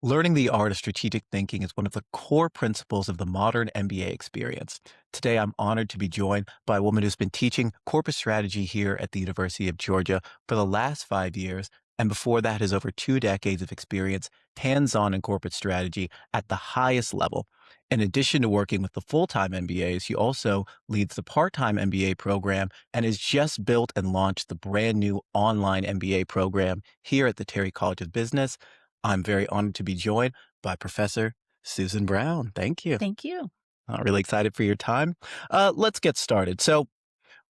Learning the art of strategic thinking is one of the core principles of the modern MBA experience. Today, I'm honored to be joined by a woman who's been teaching corporate strategy here at the University of Georgia for the last 5 years, and before that has over 2 decades of experience hands-on in corporate strategy at the highest level. In addition to working with the full-time MBAs, she also leads the part-time MBA program and has just built and launched the brand new online MBA program here at the Terry College of Business. I'm very honored to be joined by Professor Susan Brown. Thank you. Thank you. I'm really excited for your time. Let's get started. So,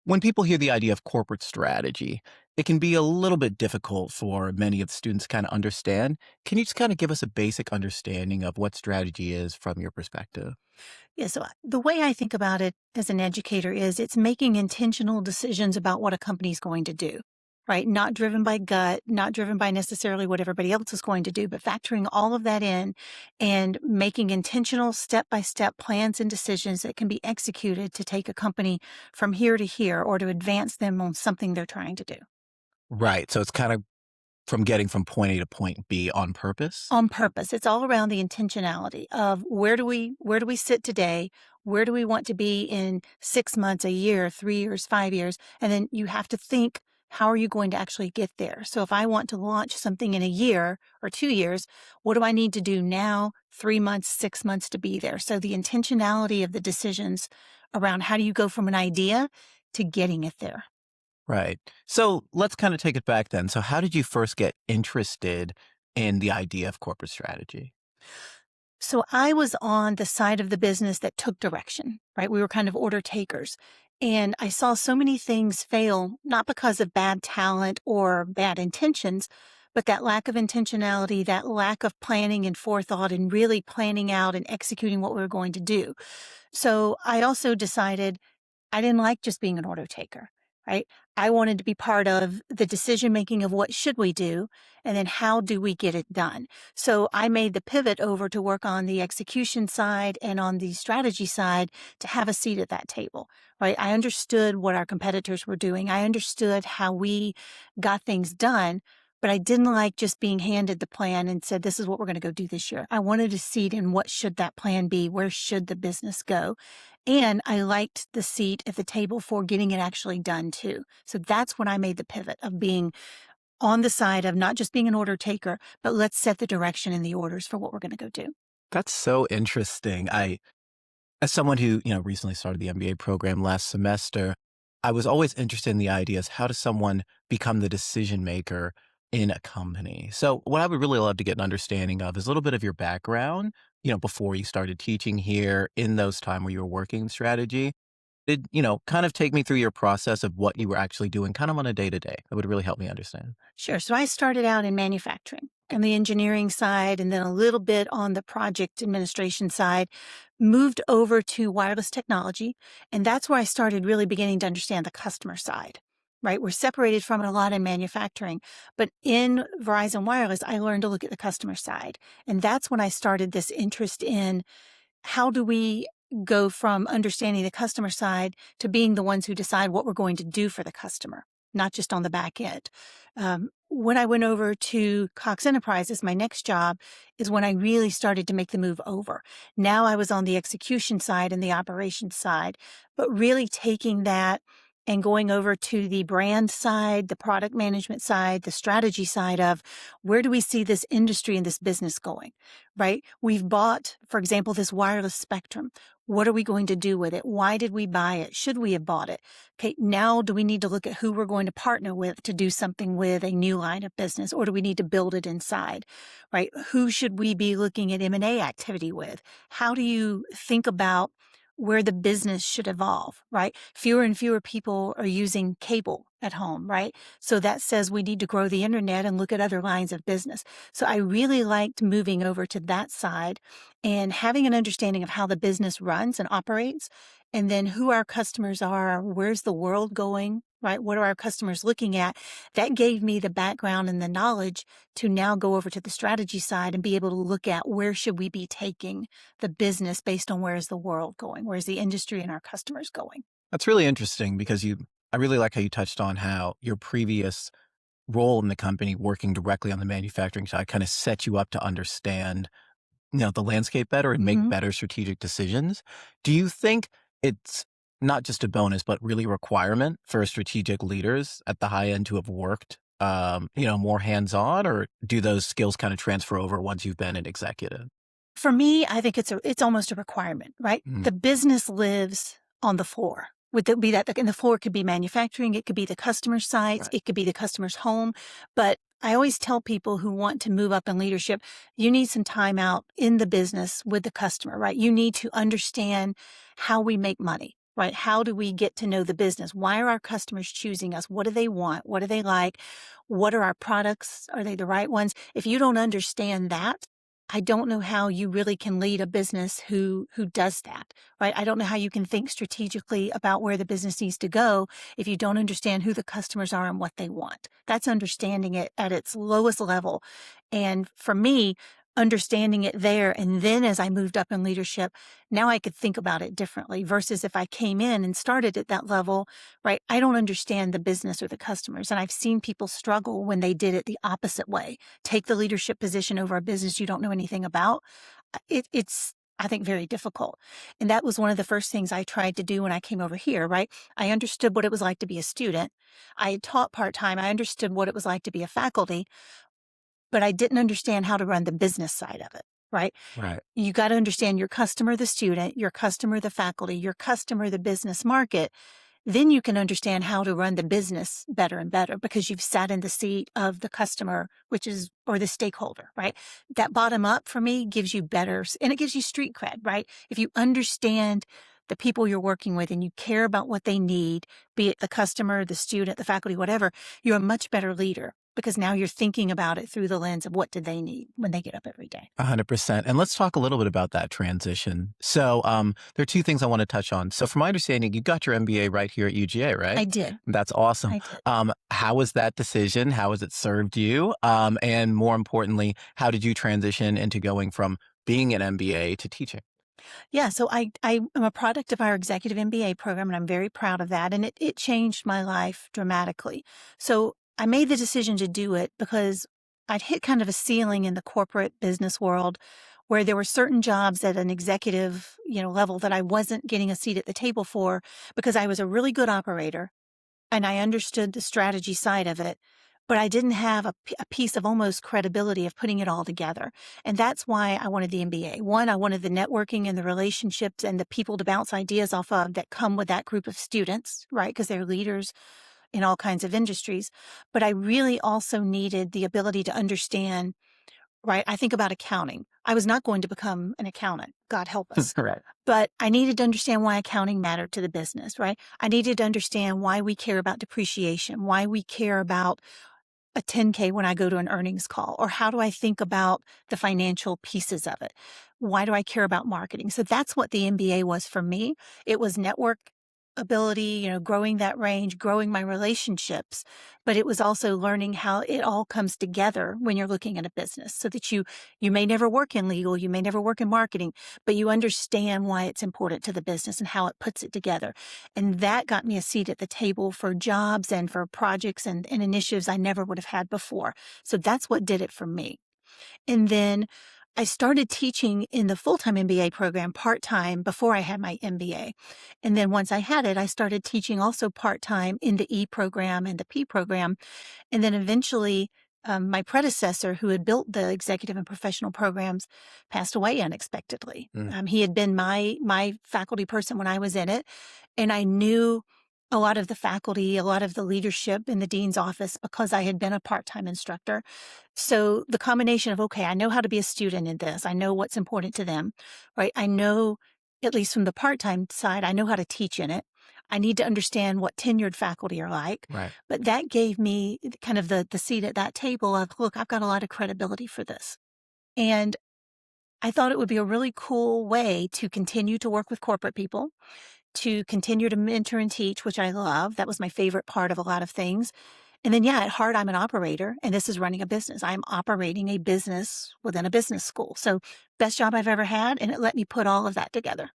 when people hear the idea of corporate strategy, it can be a little bit difficult for many of the students to kind of understand. Can you just kind of give us a basic understanding of what strategy is from your perspective? Yeah, so the way I think about it as an educator is it's making intentional decisions about what a company is going to do, right? Not driven by gut, not driven by necessarily what everybody else is going to do, but factoring all of that in and making intentional step by step plans and decisions that can be executed to take a company from here to here or to advance them on something they're trying to do. Right. So, it's kind of from getting from point A to point B on purpose. On purpose. It's all around the intentionality of where do we sit today? Where do we want to be in 6 months, a year, 3 years, 5 years? And then you have to think, how are you going to actually get there? So if I want to launch something in a year or 2 years, what do I need to do now, 3 months, 6 months to be there? So the intentionality of the decisions around how do you go from an idea to getting it there? Right. So let's kind of take it back then. So how did you first get interested in the idea of corporate strategy? So I was on the side of the business that took direction, right? We were kind of order takers. And I saw so many things fail, not because of bad talent or bad intentions, but that lack of intentionality, that lack of planning and forethought and really planning out and executing what we were going to do. So I also decided I didn't like just being an order taker, right? I wanted to be part of the decision making of what should we do and then how do we get it done. So I made the pivot over to work on the execution side and on the strategy side to have a seat at that table, right? I understood what our competitors were doing. I understood how we got things done. But I didn't like just being handed the plan and said, this is what we're going to go do this year. I wanted a seat in what should that plan be? Where should the business go? And I liked the seat at the table for getting it actually done too. So that's when I made the pivot of being on the side of not just being an order taker, but let's set the direction and the orders for what we're going to go do. That's so interesting. As someone who, recently started the MBA program last semester, I was always interested in the ideas. How does someone become the decision maker in a company? So what I would really love to get an understanding of is a little bit of your background, before you started teaching here in those time where you were working in strategy. Kind of take me through your process of what you were actually doing kind of on a day to day. That would really help me understand. Sure. So I started out in manufacturing and the engineering side, and then a little bit on the project administration side, moved over to wireless technology. And that's where I started really beginning to understand the customer side, right? We're separated from it a lot in manufacturing, but in Verizon Wireless, I learned to look at the customer side. And that's when I started this interest in how do we go from understanding the customer side to being the ones who decide what we're going to do for the customer, not just on the back end. When I went over to Cox Enterprises, my next job is when I really started to make the move over. Now I was on the execution side and the operations side, but really taking that and going over to the brand side, the product management side, the strategy side of where do we see this industry and this business going, right? We've bought, for example, this wireless spectrum. What are we going to do with it? Why did we buy it? Should we have bought it? Okay, now do we need to look at who we're going to partner with to do something with a new line of business, or do we need to build it inside, right? Who should we be looking at M&A activity with? How do you think about where the business should evolve, right? Fewer and fewer people are using cable at home, right? So that says we need to grow the internet and look at other lines of business. So I really liked moving over to that side and having an understanding of how the business runs and operates, and then who our customers are, where's the world going, right? What are our customers looking at? That gave me the background and the knowledge to now go over to the strategy side and be able to look at where should we be taking the business based on where is the world going? Where's the industry and our customers going? That's really interesting because I really like how you touched on how your previous role in the company working directly on the manufacturing side kind of set you up to understand, the landscape better and make Mhm. better strategic decisions. Do you think it's not just a bonus, but really a requirement for strategic leaders at the high end to have worked, more hands-on, or do those skills kind of transfer over once you've been an executive? For me, I think it's almost a requirement, right? Mm, The business lives on the floor. Would that be that and the floor could be manufacturing, it could be the customer sites, right. it could be the customer's home. But I always tell people who want to move up in leadership, you need some time out in the business with the customer, right? You need to understand how we make money, right? How do we get to know the business? Why are our customers choosing us? What do they want? What do they like? What are our products? Are they the right ones? If you don't understand that, I don't know how you really can lead a business who does that, right? I don't know how you can think strategically about where the business needs to go if you don't understand who the customers are and what they want. That's understanding it at its lowest level. And for me, understanding it there and then as I moved up in leadership, now I could think about it differently versus if I came in and started at that level, right? I don't understand the business or the customers. And I've seen people struggle when they did it the opposite way, take the leadership position over a business you don't know anything about. It's, I think, very difficult. And that was one of the first things I tried to do when I came over here, right? I understood what it was like to be a student. I had taught part time. I understood what it was like to be a faculty, but I didn't understand how to run the business side of it, right? Right. You got to understand your customer, the student, your customer, the faculty, your customer, the business market. Then you can understand how to run the business better and better because you've sat in the seat of the customer, or the stakeholder, right? That bottom up for me gives you better, and it gives you street cred, right? If you understand the people you're working with and you care about what they need, be it the customer, the student, the faculty, whatever, you're a much better leader because now you're thinking about it through the lens of what do they need when they get up every day. 100%. And let's talk a little bit about that transition. So, there are two things I want to touch on. So, from my understanding, you got your MBA right here at UGA, right? I did. That's awesome. I did. How was that decision? How has it served you? And more importantly, how did you transition into going from being an MBA to teaching? Yeah, so I am a product of our Executive MBA program, and I'm very proud of that. And it changed my life dramatically. So I made the decision to do it because I'd hit kind of a ceiling in the corporate business world where there were certain jobs at an executive, level that I wasn't getting a seat at the table for because I was a really good operator and I understood the strategy side of it, but I didn't have a piece of almost credibility of putting it all together. And that's why I wanted the MBA. One, I wanted the networking and the relationships and the people to bounce ideas off of that come with that group of students, right? Because they're leaders in all kinds of industries. But I really also needed the ability to understand, right? I think about accounting. I was not going to become an accountant, God help us. Right. But I needed to understand why accounting mattered to the business, right? I needed to understand why we care about depreciation, why we care about a 10K when I go to an earnings call, or how do I think about the financial pieces of it? Why do I care about marketing? So that's what the MBA was for me. It was network ability, growing that range, growing my relationships, but it was also learning how it all comes together when you're looking at a business so that you may never work in legal, you may never work in marketing, but you understand why it's important to the business and how it puts it together. And that got me a seat at the table for jobs and for projects and initiatives I never would have had before. So that's what did it for me. And then I started teaching in the full-time MBA program part-time before I had my MBA. And then once I had it, I started teaching also part-time in the E program and the P program. And then eventually, my predecessor, who had built the executive and professional programs, passed away unexpectedly. Mm, He had been my faculty person when I was in it, and I knew a lot of the faculty, a lot of the leadership in the dean's office because I had been a part-time instructor. So the combination of, okay, I know how to be a student in this. I know what's important to them, right? I know, at least from the part-time side, I know how to teach in it. I need to understand what tenured faculty are like. right. But that gave me kind of the seat at that table of, look, I've got a lot of credibility for this. And I thought it would be a really cool way to continue to work with corporate people, to continue to mentor and teach, which I love. That was my favorite part of a lot of things. And then, yeah, at heart, I'm an operator, and this is running a business. I'm operating a business within a business school. So, best job I've ever had, and it let me put all of that together.